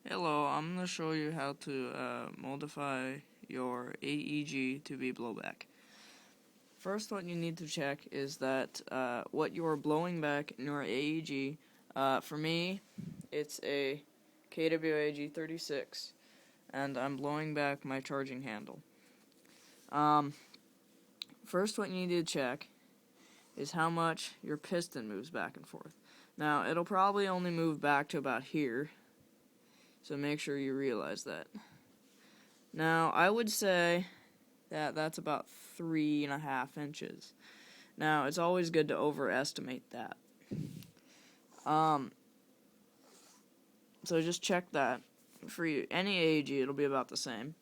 Hello, I'm going to show you how to modify your AEG to be blowback. First, what you need to check is that what you are blowing back in your AEG, for me, it's a KWAG 36, and I'm blowing back my charging handle. First, what you need to check is how much your piston moves back and forth. Now, it'll probably only move back to about here, so make sure you realize that. Now, I would say that that's about 3.5 inches. Now, it's always good to overestimate that. So just check that. For any AEG, it'll be about the same.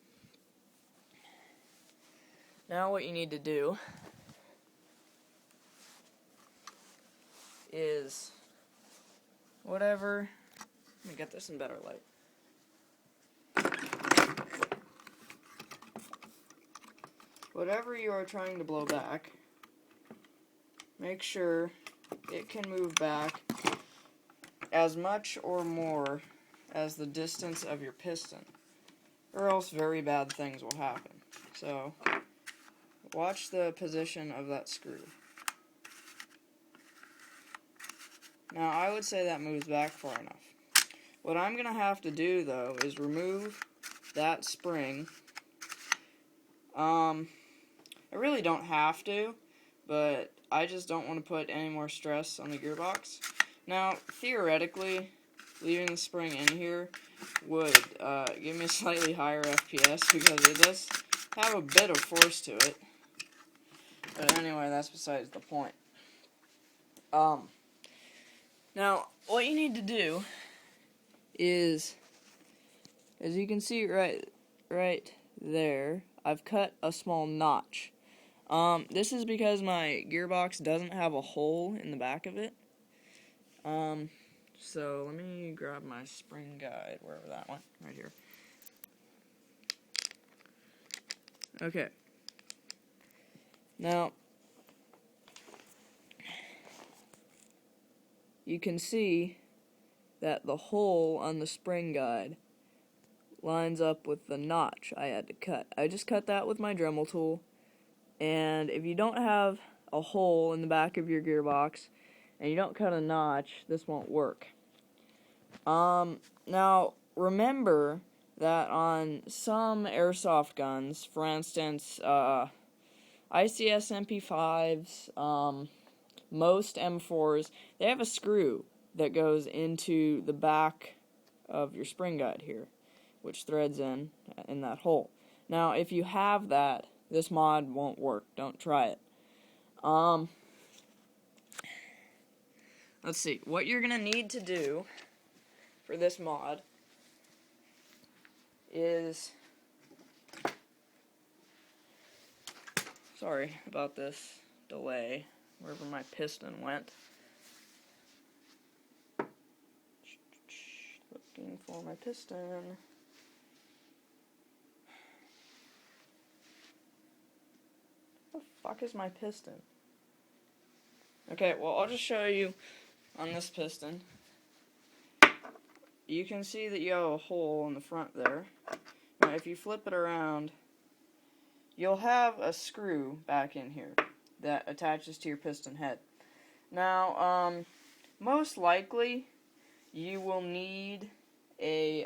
Now what you need to do is whatever... Let me get this in better light. Whatever you are trying to blow back, make sure it can move back as much or more as the distance of your piston, or else very bad things will happen. So, watch the position of that screw. Now, I would say that moves back far enough. What I'm going to have to do, though, is remove that spring. I really don't have to, but I just don't want to put any more stress on the gearbox. Now, theoretically, leaving the spring in here would give me a slightly higher FPS because it does have a bit of force to it. But anyway, that's besides the point. Now, what you need to do is, as you can see right there, I've cut a small notch. This is because my gearbox doesn't have a hole in the back of it. So let me grab my spring guide, wherever that went, right here. Okay. Now, you can see that the hole on the spring guide lines up with the notch I had to cut. I just cut that with my Dremel tool, and if you don't have a hole in the back of your gearbox and you don't cut a notch, this won't work. Now, remember that on some airsoft guns, for instance, ICS MP5s, most M4s, they have a screw that goes into the back of your spring guide here, which threads in that hole. Now, if you have that, this mod won't work. Don't try it. Let's see. What you're going to need to do for this mod is... Sorry about this delay, wherever my piston went. Looking for my piston. Where the fuck is my piston? Okay, well, I'll just show you on this piston. You can see that you have a hole in the front there. Now, if you flip it around, you'll have a screw back in here that attaches to your piston head. Now, most likely, you will need a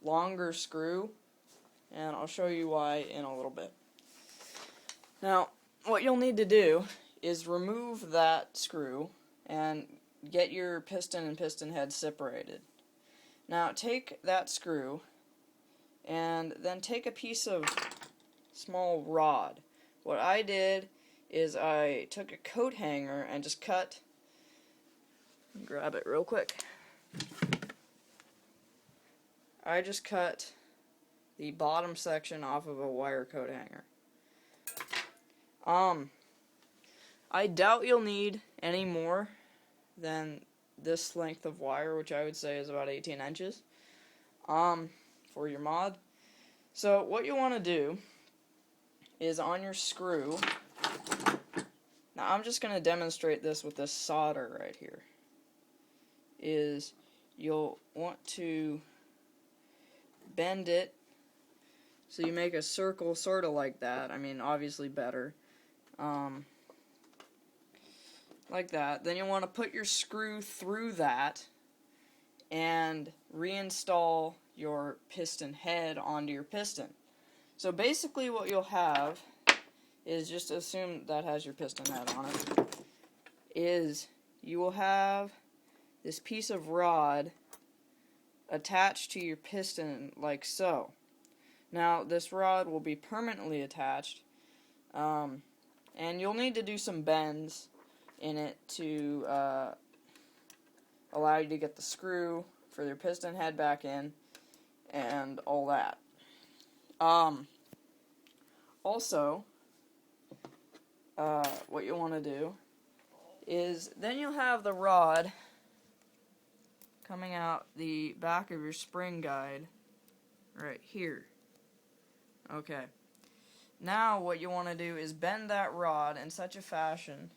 longer screw, and I'll show you why in a little bit. Now, what you'll need to do is remove that screw and get your piston and piston head separated. Now, take that screw and then take a piece of small rod. What I did is I took a coat hanger and just cut, grab it real quick. I just cut the bottom section off of a wire coat hanger. I doubt you'll need any more than this length of wire, which I would say is about 18 inches, for your mod. So what you want to do is on your screw, now I'm just going to demonstrate this with this solder right here, is you'll want to bend it so you make a circle sort of like that. I mean, obviously better. Like that. Then you'll want to put your screw through that and reinstall your piston head onto your piston. So basically what you'll have is, just assume that has your piston head on it, is you will have this piece of rod attached to your piston like so. Now this rod will be permanently attached, and you'll need to do some bends in it to allow you to get the screw for your piston head back in and all that. Also, what you want to do is, then you'll have the rod coming out the back of your spring guide right here. Okay. Now what you want to do is bend that rod in such a fashion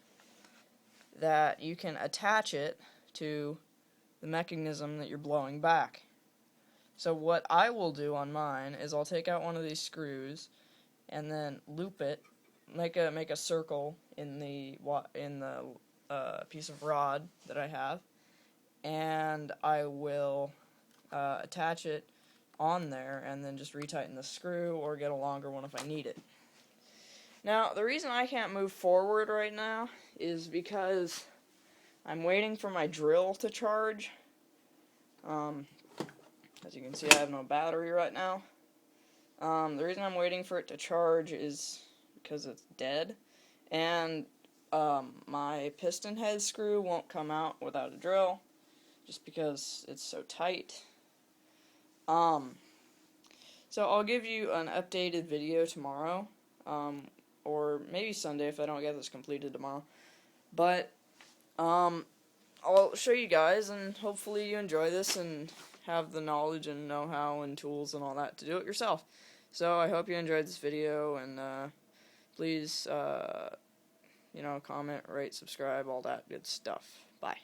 that you can attach it to the mechanism that you're blowing back. So what I will do on mine is I'll take out one of these screws and then loop it, make a circle in the piece of rod that I have, and I will attach it on there and then just retighten the screw or get a longer one if I need it. Now, the reason I can't move forward right now is because I'm waiting for my drill to charge. As you can see, I have no battery right now. The reason I'm waiting for it to charge is because it's dead, and my piston head screw won't come out without a drill, just because it's so tight. So I'll give you an updated video tomorrow, or maybe Sunday if I don't get this completed tomorrow. But I'll show you guys, and hopefully you enjoy this and have the knowledge and know-how and tools and all that to do it yourself. So I hope you enjoyed this video, and please, comment, rate, subscribe, all that good stuff. Bye.